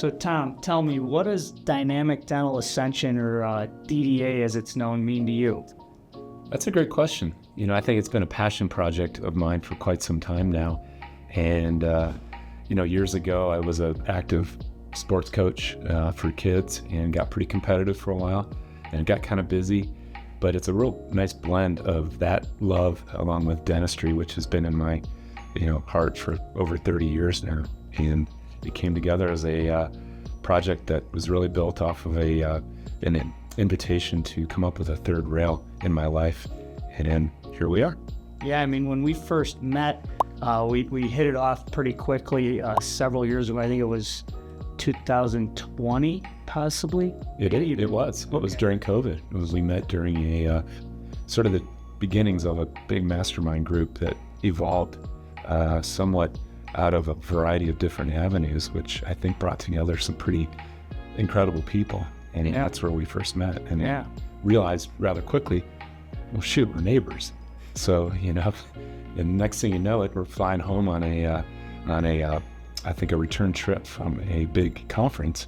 So Tom, tell me, what does dynamic dental ascension, or DDA as it's known, mean to you? That's a great question. I think it's been a passion project of mine for quite some time now. And, years ago, I was an active sports coach for kids and got pretty competitive for a while and got kind of busy. But it's a real nice blend of that love along with dentistry, which has been in my, heart for over 30 years now. And it came together as a project that was really built off of an invitation to come up with a third rail in my life. And then here we are. Yeah, I mean, when we first met, we hit it off pretty quickly several years ago. I think it was 2020, possibly. It was. It was during COVID. We met during a sort of the beginnings of a big mastermind group that evolved somewhat out of a variety of different avenues, which I think brought together some pretty incredible people. And that's where we first met. And realized rather quickly, well, shoot, we're neighbors. So, and next thing you know it, we're flying home on a I think a return trip from a big conference.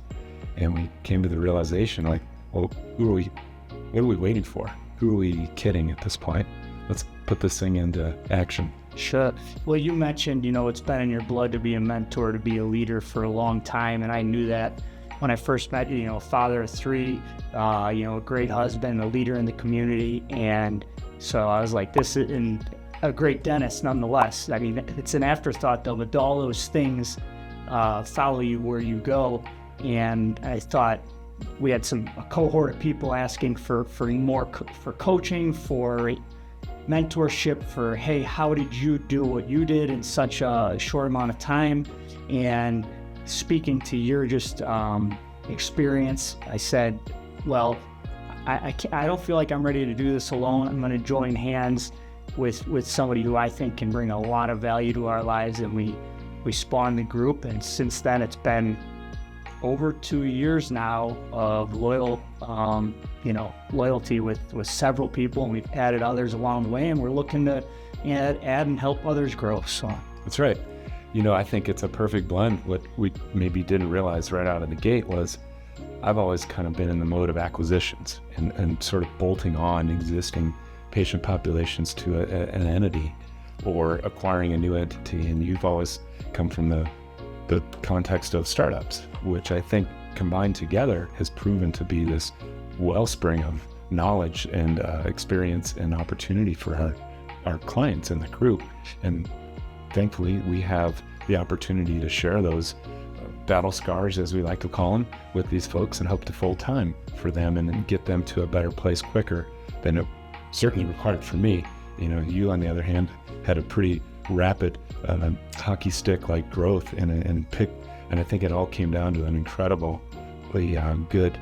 And we came to the realization, like, well, what are we waiting for? Who are we kidding at this point? Let's put this thing into action. Sure. Well, you mentioned, it's been in your blood to be a mentor, to be a leader for a long time. And I knew that when I first met you, father of three, a great husband, a leader in the community. And so I was like, this is a great dentist nonetheless. I mean, it's an afterthought though, but all those things follow you where you go. And I thought we had a cohort of people asking for more, for coaching, for mentorship, for, hey, how did you do what you did in such a short amount of time? And speaking to your experience, I said, well, I don't feel like I'm ready to do this alone. I'm going to join hands with somebody who I think can bring a lot of value to our lives. And we spawned the group, and since then it's been over 2 years now of loyalty with several people, and we've added others along the way, and we're looking to add and help others grow. So that's right. I think it's a perfect blend. What we maybe didn't realize right out of the gate was I've always kind of been in the mode of acquisitions and sort of bolting on existing patient populations to an entity or acquiring a new entity. And you've always come from the context of startups, which I think combined together has proven to be this wellspring of knowledge and experience and opportunity for our clients in the group. And thankfully, we have the opportunity to share those battle scars, as we like to call them, with these folks and hope to full time for them and get them to a better place quicker than it certainly required for me. You, on the other hand, had a pretty rapid hockey stick-like growth and I think it all came down to an incredibly good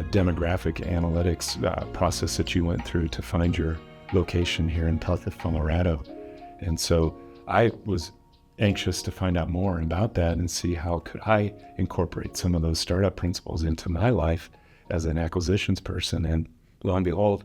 demographic analytics process that you went through to find your location here in Pelham, Colorado. And so I was anxious to find out more about that and see how could I incorporate some of those startup principles into my life as an acquisitions person. And lo and behold,